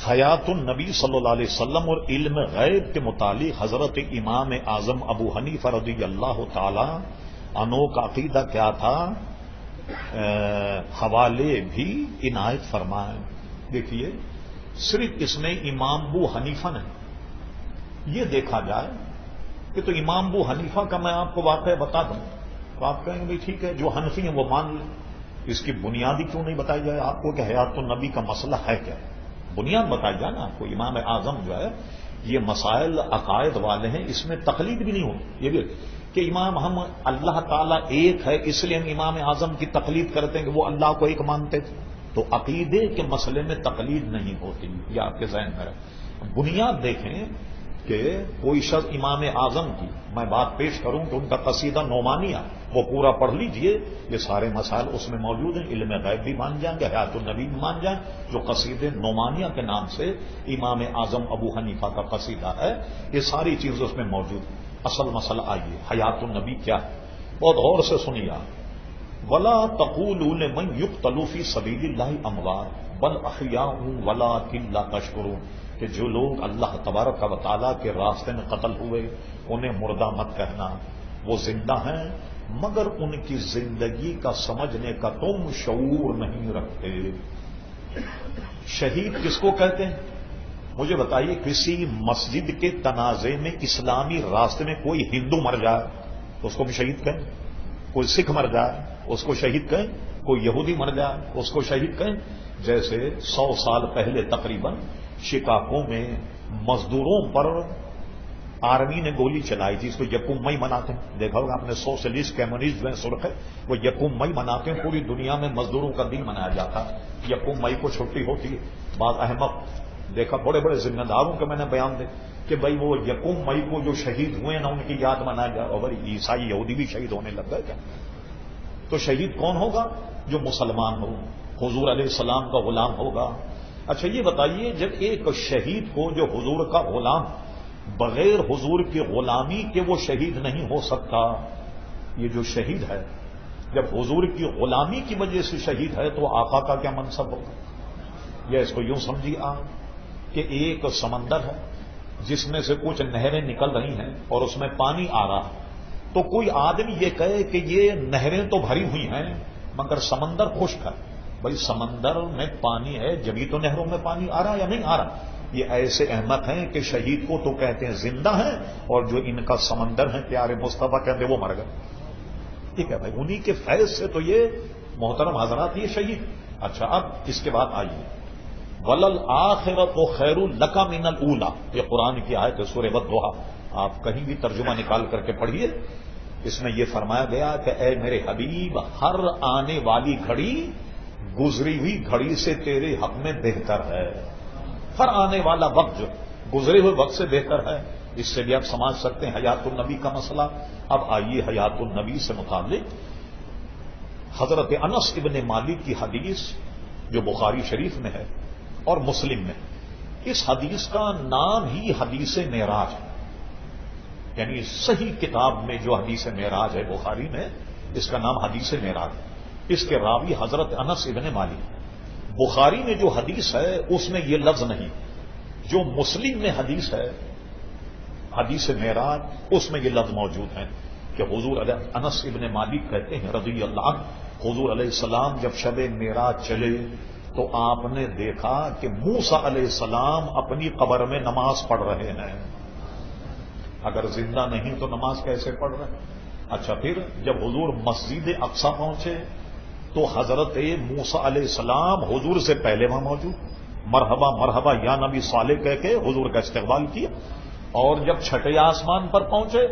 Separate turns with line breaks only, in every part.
حیات النبی صلی اللہ علیہ وسلم اور علم غیب کے متعلق حضرت امام اعظم ابو حنیفہ رضی اللہ تعالی عنہ کا عقیدہ کیا تھا، حوالے بھی عنایت فرمائیں۔ دیکھیے، صرف اس میں امام ابو حنیفہ نہیں، یہ دیکھا جائے کہ تو امام ابو حنیفہ کا میں آپ کو واقعہ بتا دوں تو آپ کہیں گے ٹھیک ہے، جو حنفی ہیں وہ مان لیں، اس کی بنیادی کیوں نہیں بتائی جائے آپ کو کہ حیات النبی کا مسئلہ ہے کیا، بنیاد بتائی جائے نا آپ کو۔ امام اعظم جو ہے یہ مسائل عقائد والے ہیں، اس میں تقلید بھی نہیں ہوتی، یہ بھی کہ امام ہم اللہ تعالیٰ ایک ہے اس لیے ہم امام اعظم کی تقلید کرتے ہیں کہ وہ اللہ کو ایک مانتے تھے، تو عقیدے کے مسئلے میں تقلید نہیں ہوتی، یہ آپ کے ذہن میں رہے۔ بنیاد دیکھیں کہ کوئی شخص امام اعظم کی میں بات پیش کروں کہ ان کا قصیدہ نعمانیہ وہ پورا پڑھ لیجئے، یہ سارے مسائل اس میں موجود ہیں، علم غیب بھی مان جائیں گے، حیات النبی بھی مان جائیں، جو قصیدے نعمانیہ کے نام سے امام اعظم ابو حنیفہ کا قصیدہ ہے، یہ ساری چیزیں اس میں موجود ہیں۔ اصل مسئلہ آئیے، حیات النبی کیا ہے، بہت غور سے سنیے۔ ولا تقولوا لمن يقتل في سبيل الله اموات بل احياء ولكن لا تشعرون، کہ جو لوگ اللہ تبارک و تعالیٰ کے راستے میں قتل ہوئے انہیں مردہ مت کہنا، وہ زندہ ہیں مگر ان کی زندگی کا سمجھنے کا تم شعور نہیں رکھتے۔ شہید کس کو کہتے ہیں مجھے بتائیے؟ کسی مسجد کے تنازع میں اسلامی راستے میں کوئی ہندو مر جائے تو اس کو بھی شہید کہیں، کوئی سکھ مر جائے اس کو شہید کہیں، کوئی یہودی مر جائے اس کو شہید کہیں۔ جیسے 100 سال پہلے تقریباً شکاگو میں مزدوروں پر آرمی نے گولی چلائی تھی، اس کو یکم مئی مناتے ہیں، دیکھا ہوگا آپ نے، سوشلسٹ کمیونسٹ جو سرخ ہے وہ یکم مئی مناتے ہیں، پوری دنیا میں مزدوروں کا دن منایا جاتا ہے، یکم مئی کو چھٹی ہوتی ہے۔ بعض احمق دیکھا، بڑے بڑے ذمہ داروں کے میں نے بیان دے کہ بھائی وہ یکم مئی کو جو شہید ہوئے نا ان کی یاد منایا جائے، اور عیسائی یہودی بھی شہید ہونے لگ گئے کیا؟ تو شہید کون ہوگا؟ جو مسلمان ہو، حضور علیہ السلام کا غلام ہوگا۔ اچھا یہ بتائیے، جب ایک شہید کو جو حضور کا غلام بغیر حضور کی غلامی کے وہ شہید نہیں ہو سکتا، یہ جو شہید ہے جب حضور کی غلامی کی وجہ سے شہید ہے تو آقا کا کیا منصب ہوگا؟ یا اس کو یوں سمجھیے آپ کہ ایک سمندر ہے جس میں سے کچھ نہریں نکل رہی ہیں اور اس میں پانی آ رہا ہے، تو کوئی آدمی یہ کہے کہ یہ نہریں تو بھری ہوئی ہیں مگر سمندر خشک ہے، بھائی سمندر میں پانی ہے جبھی تو نہروں میں پانی آ رہا یا نہیں آ رہا؟ یہ ایسے احمق ہیں کہ شہید کو تو کہتے ہیں زندہ ہیں اور جو ان کا سمندر ہے پیارے مصطفیٰ کہتے ہیں وہ مر گئے۔ ٹھیک ہے بھائی، انہی کے فیض سے تو یہ محترم حضرات یہ شہید۔ اچھا اب اس کے بعد آئیے، وَلَلْآخِرَةُ خَيْرٌ لَكَ مِنَ الْأُولَىٰ، یہ قرآن کی آیت ہے سورہ وَالضُّحَىٰ، آپ کہیں بھی ترجمہ نکال کر کے پڑھیے، اس میں یہ فرمایا گیا کہ اے میرے حبیب، ہر آنے والی گھڑی گزری ہوئی گھڑی سے تیرے حق میں بہتر ہے، ہر آنے والا وقت جو گزرے ہوئے وقت سے بہتر ہے۔ اس سے بھی آپ سمجھ سکتے ہیں حیات النبی کا مسئلہ۔ اب آئیے حیات النبی سے متعلق حضرت انس ابن مالک کی حدیث جو بخاری شریف میں ہے اور مسلم میں، اس حدیث کا نام ہی حدیث معراج ہے، یعنی صحیح کتاب میں جو حدیث معراج ہے بخاری میں، اس کا نام حدیث معراج ہے۔ اس کے راوی حضرت انس ابن مالک۔ بخاری میں جو حدیث ہے اس میں یہ لفظ نہیں، جو مسلم میں حدیث ہے حدیث معراج اس میں یہ لفظ موجود ہے کہ حضور انس ابن مالک کہتے ہیں رضی اللہ عنہ، حضور علیہ السلام جب شب معراج چلے تو آپ نے دیکھا کہ موسیٰ علیہ السلام اپنی قبر میں نماز پڑھ رہے ہیں، اگر زندہ نہیں تو نماز کیسے پڑھ رہے ہیں؟ اچھا پھر جب حضور مسجد اقصی پہنچے تو حضرت موسیٰ علیہ السلام حضور سے پہلے وہاں موجود، مرحبا مرحبا یا نبی صالح کہہ کے حضور کا استقبال کیا، اور جب چھٹے آسمان پر پہنچے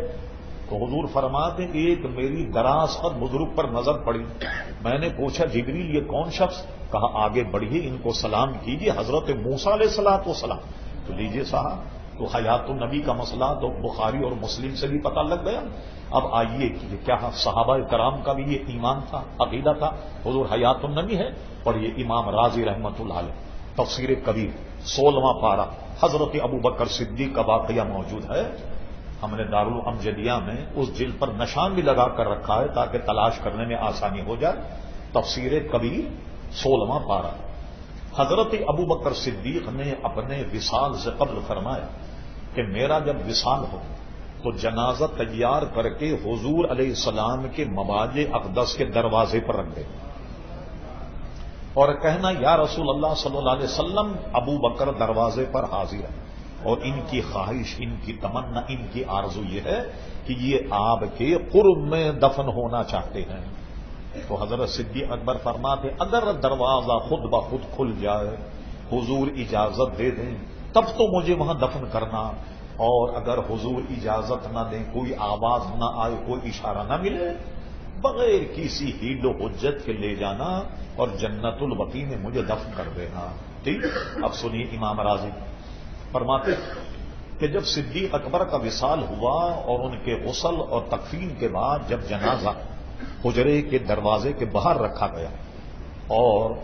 تو حضور فرماتے ایک میری دراز قد بزرگ پر نظر پڑی، میں نے پوچھا جبریل یہ کون شخص؟ کہا آگے بڑھیے ان کو سلام کیجیے، حضرت موسیٰ علیہ الصلوۃ والسلام۔ تو لیجیے صاحب، تو حیات النبی کا مسئلہ تو بخاری اور مسلم سے بھی پتہ لگ گیا۔ اب آئیے کہ کیا صحابہ کرام کا بھی یہ ایمان تھا، عقیدہ تھا حضور حیات النبی ہے؟ اور یہ امام رازی رحمۃ اللہ علیہ تفسیر کبیر 16واں پارہ حضرت ابوبکر صدیق کا واقعہ موجود ہے، ہم نے دارالامجدیہ میں اس جلد پر نشان بھی لگا کر رکھا ہے تاکہ تلاش کرنے میں آسانی ہو جائے، تفسیر کبیر 16واں پارہ۔ حضرت ابو بکر صدیق نے اپنے وصال سے قبل فرمایا کہ میرا جب وصال ہو تو جنازہ تیار کر کے حضور علیہ السلام کے مواضع اقدس کے دروازے پر رکھ دے اور کہنا یا رسول اللہ صلی اللہ علیہ وسلم ابو بکر دروازے پر حاضر ہے اور ان کی خواہش، ان کی تمنا، ان کی آرزو یہ ہے کہ یہ آپ کے قرب میں دفن ہونا چاہتے ہیں۔ تو حضرت صدیق اکبر فرماتے اگر دروازہ خود بخود کھل جائے، حضور اجازت دے دیں تب تو مجھے وہاں دفن کرنا، اور اگر حضور اجازت نہ دیں، کوئی آواز نہ آئے، کوئی اشارہ نہ ملے، بغیر کسی حیل و حجت کے لے جانا اور جنت البقیع میں مجھے دفن کر دینا۔ ٹھیک، اب سنیے امام راضی فرماتے کہ جب صدیق اکبر کا وصال ہوا اور ان کے غسل اور تکفین کے بعد جب جنازہ حجرے کے دروازے کے باہر رکھا گیا اور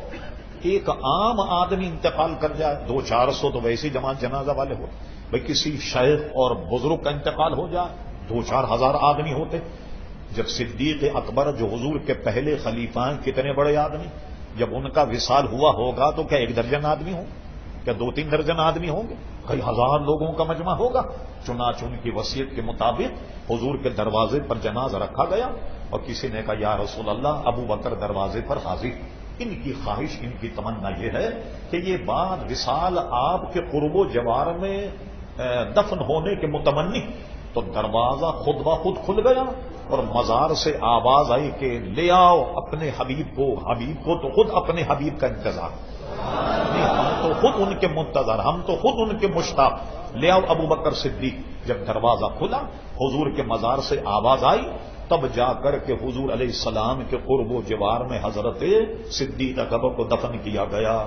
ایک عام آدمی انتقال کر جائے، 200-400 تو ویسے جماعت جنازہ والے ہو، بھائی کسی شیخ اور بزرگ کا انتقال ہو جائے 2-4 ہزار آدمی ہوتے۔ جب صدیق اکبر جو حضور کے پہلے خلیفہ ہیں، کتنے بڑے آدمی، جب ان کا وصال ہوا ہوگا تو کیا 1 درجن آدمی ہوں، کیا 2-3 درجن آدمی ہوں گے، کئی ہزار لوگوں کا مجمع ہوگا۔ چنانچہ ان کی وصیت کے مطابق حضور کے دروازے پر جنازہ رکھا گیا اور کسی نے کہا یا رسول اللہ ابو بکر دروازے پر حاضر۔ ان کی خواہش، ان کی تمنا یہ ہے کہ یہ بعد وصال آپ کے قرب و جوار میں دفن ہونے کے متمنی، تو دروازہ خود بخود کھل گیا اور مزار سے آواز آئی کہ لے آؤ اپنے حبیب کو تو خود اپنے حبیب کا انتظار، ہم تو خود ان کے منتظر، ہم تو خود ان کے مشتاق، لے آؤ ابو بکر صدیق۔ جب دروازہ کھلا، حضور کے مزار سے آواز آئی، تب جا کر کے حضور علیہ السلام کے قرب و جوار میں حضرت صدیق اکبر کو دفن کیا گیا۔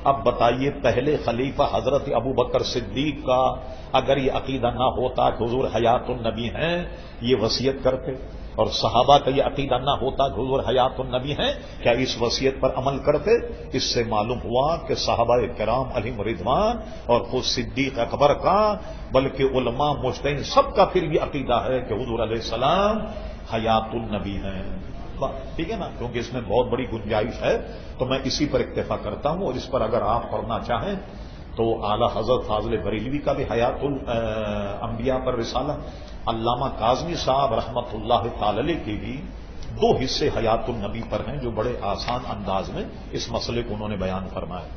اب بتائیے پہلے خلیفہ حضرت ابو بکر صدیق کا اگر یہ عقیدہ نہ ہوتا کہ حضور حیات النبی ہیں، یہ وصیت کرتے، اور صحابہ کا یہ عقیدہ نہ ہوتا کہ حضور حیات النبی ہیں، کیا اس وصیت پر عمل کرتے؟ اس سے معلوم ہوا کہ صحابہ کرام علیہم رضوان اور خود صدیق اکبر کا، بلکہ علماء مجتہدین سب کا پھر یہ عقیدہ ہے کہ حضور علیہ السلام حیات النبی ہیں۔ ٹھیک ہے نا، کیونکہ اس میں بہت بڑی گنجائش ہے، تو میں اسی پر اکتفا کرتا ہوں، اور اس پر اگر آپ پڑھنا چاہیں تو اعلیٰ حضرت فاضل بریلوی کا بھی حیات الانبیاء پر رسالہ، علامہ کاظمی صاحب رحمت اللہ تعالی علیہ کے بھی 2 حصے حیات النبی پر ہیں جو بڑے آسان انداز میں اس مسئلے کو انہوں نے بیان فرمایا۔